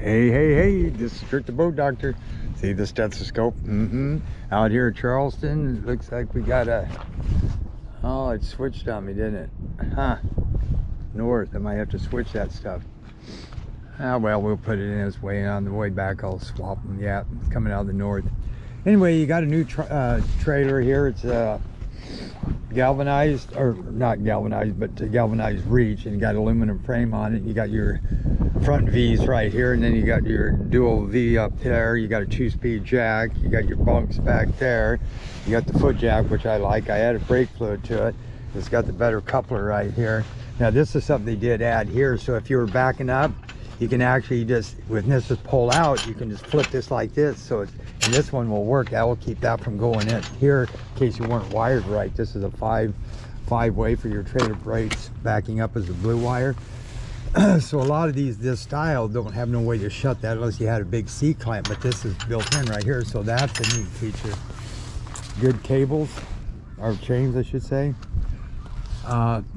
Hey, this is Rick the Boat Doctor. See the stethoscope? Out here at Charleston, it looks like we got a... Oh, it switched on me, didn't it? Huh. North, I might have to switch that stuff. Ah, well, we'll put it in its way. On the way back, I'll swap them. Yeah, it's coming out of the north. Anyway, you got a new trailer here. It's galvanized, or not galvanized, but galvanized reach, and you got aluminum frame on it. You got your front V's right here, and then you got your dual V up there. You got a 2-speed jack. You got your bunks back there. You got the foot jack, which I like. I added brake fluid to it. It's got the better coupler right here. Now this is something they did add here, so if you were backing up, you can actually just, when this is pulled out, you can just flip this like this, so it's, and this one will work. That will keep that from going in here in case you weren't wired right. This is a five-way for your trailer brakes. Backing up is a blue wire. So a lot of this style don't have no way to shut that unless you had a big C-clamp, but this is built in right here, so that's a neat feature. Good cables, or chains I should say.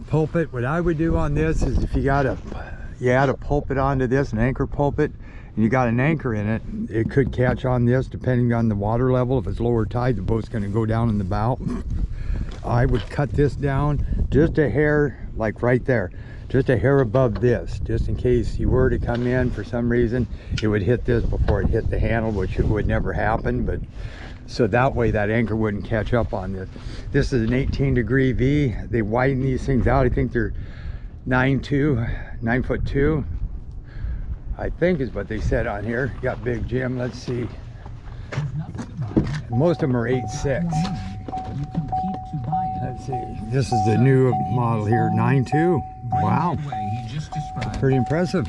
Pulpit, what I would do on this is if you add a pulpit onto this, an anchor pulpit, and you got an anchor in it, it could catch on this depending on the water level. If it's lower tide, the boat's going to go down in the bow. I would cut this down just a hair, like right there, just a hair above this, just in case you were to come in for some reason, it would hit this before it hit the handle, which it would never happen, but so that way that anchor wouldn't catch up on this. This is an 18-degree V. They widen these things out. I think they're 9'2", I think is what they said on here. Got Big Jim, let's see. Most of them are 8'6". Let's see, this is the new model here, 9'2". Wow, pretty impressive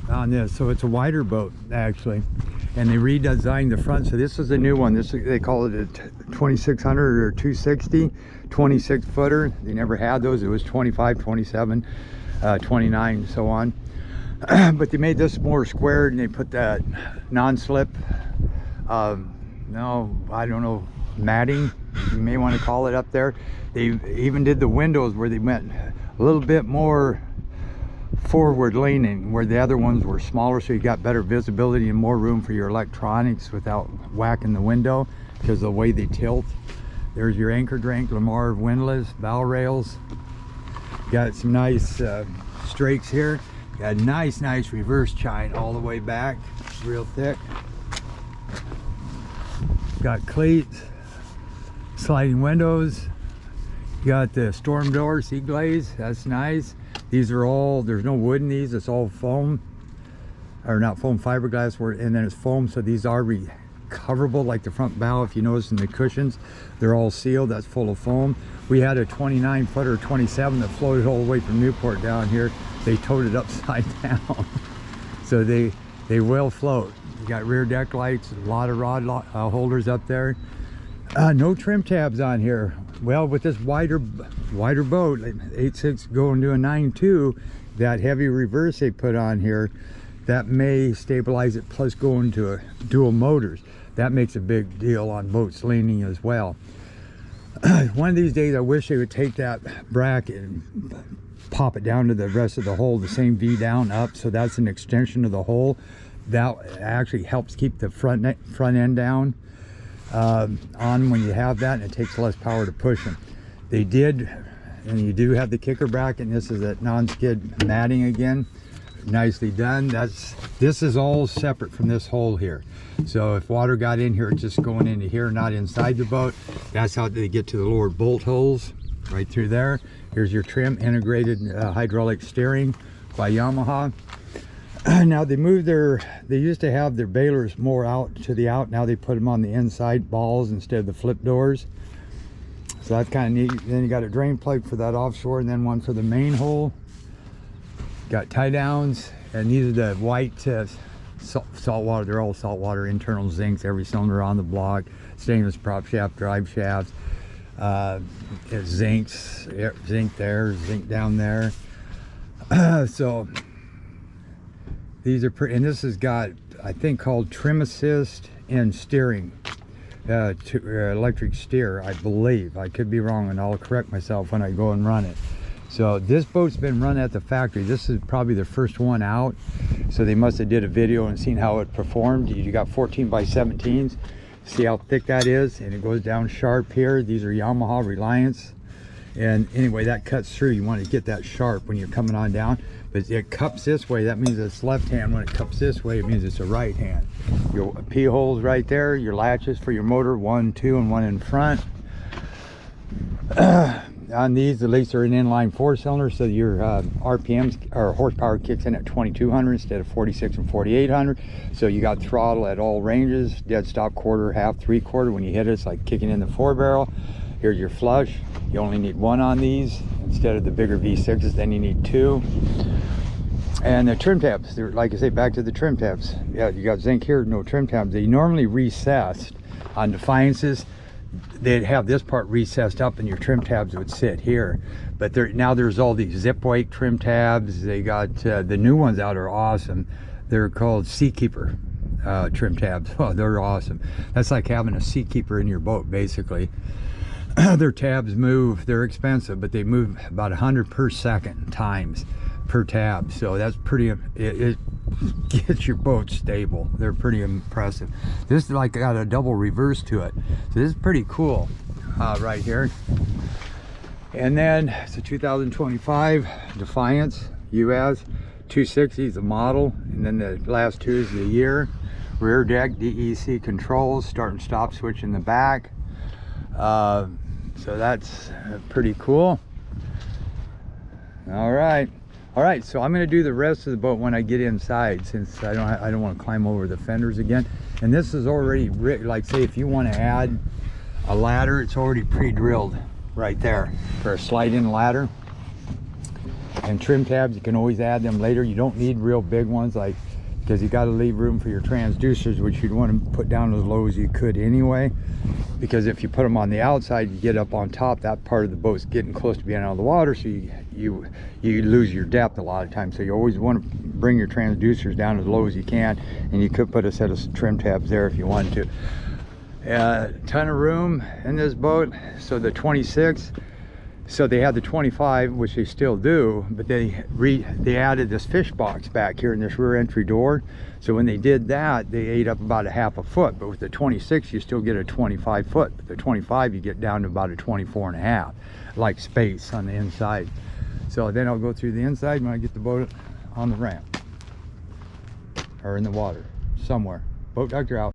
on this. So it's a wider boat actually, and they redesigned the front. So this is a new one. This, they call it a 2600 or 260 26 footer. They never had those. It was 25, 27, 29, so on. But they made this more squared, and they put that non-slip, no, I don't know, matting, you may want to call it, up there. They even did the windows where they went a little bit more forward leaning, where the other ones were smaller, so you got better visibility and more room for your electronics without whacking the window because of the way they tilt. There's your anchor drink, Lamar windlass, bow rails. Got some nice strakes here. Got a nice reverse chine all the way back, real thick. Got cleats, sliding windows. Got the storm door, sea glaze, that's nice. These are all, there's no wood in these, it's all foam, or not foam, fiberglass, and then it's foam, so these are recoverable, like the front bow. If you notice in the cushions, they're all sealed, that's full of foam. We had a 29 footer, 27 that floated all the way from Newport down here. They towed it upside down. So they will float. You got rear deck lights, a lot of rod holders up there. No trim tabs on here. Well, with this wider boat, 8'6" going to a 9'2", that heavy reverse they put on here, that may stabilize it, plus going to a dual motors. That makes a big deal on boats leaning as well. One of these days I wish they would take that bracket and pop it down to the rest of the hull, the same V down up, so that's an extension of the hull. That actually helps keep the front end down on when you have that, and it takes less power to push them. They did, and you do have the kicker bracket, and this is that non-skid matting again. Nicely done. This is all separate from this hole here, so if water got in here, it's just going into here, not inside the boat. That's how they get to the lower bolt holes, right through there. Here's your trim, integrated hydraulic steering by Yamaha. Now they moved they used to have their bailers more out to the out. Now they put them on the inside balls instead of the flip doors. So that's kind of neat. Then you got a drain plug for that offshore, and then one for the main hole. Got tie downs, and these are the white saltwater. They're all saltwater internal zincs, every cylinder on the block. Stainless prop shaft, drive shafts. Zincs, zinc there, zinc down there. So these are pretty, and this has got, I think, called trim assist and steering, electric steer, I believe. I could be wrong, and I'll correct myself when I go and run it. So this boat's been run at the factory. This is probably the first one out. So they must have did a video and seen how it performed. You got 14 by 17s. See how thick that is? And it goes down sharp here. These are Yamaha Reliance. And anyway, that cuts through. You want to get that sharp when you're coming on down. But it cups this way. That means it's left hand. When it cups this way, it means it's a right hand. Your P holes right there. Your latches for your motor. 1, 2, and 1 in front. On these, at least they're an inline 4-cylinder, so your RPMs or horsepower kicks in at 2200 instead of 46 and 4800. So you got throttle at all ranges, dead stop, quarter, half, 3/4. When you hit it, it's like kicking in the 4-barrel. Here's your flush. You only need 1 on these instead of the bigger V6s. Then you need 2. And the trim tabs, they're, like I say, back to the trim tabs. Yeah, you got zinc here, no trim tabs. They normally recessed on Defiances. They'd have this part recessed up and your trim tabs would sit here, but now there's all these zip weight trim tabs. They got the new ones out are awesome. They're called Seakeeper trim tabs. Oh, they're awesome. That's like having a Seakeeper in your boat, basically. Their tabs move, they're expensive, but they move about 100 per second times per tab, so that's pretty, it gets your boat stable. They're pretty impressive. This is like got a double reverse to it, so this is pretty cool right here. And then it's a 2025 Defiance US 260 is the model, and then the last 2 is the year. Rear deck DEC controls, start and stop switch in the back. So that's pretty cool. All right, so I'm going to do the rest of the boat when I get inside, since I don't want to climb over the fenders again. And this is already, like, say if you want to add a ladder, it's already pre-drilled right there for a slide-in ladder. And trim tabs, you can always add them later. You don't need real big ones, like, because you got to leave room for your transducers, which you'd want to put down as low as you could anyway, because if you put them on the outside, you get up on top, that part of the boat's getting close to being out of the water, so you lose your depth a lot of times. So you always want to bring your transducers down as low as you can, and you could put a set of trim tabs there if you wanted to. Ton of room in this boat. So the 26, so they had the 25, which they still do, but they added this fish box back here in this rear entry door. So when they did that, they ate up about a half a foot. But with the 26, you still get a 25 foot. But the 25, you get down to about a 24 and a half, like space on the inside. So then I'll go through the inside when I get the boat on the ramp, or in the water somewhere. Boat doctor out.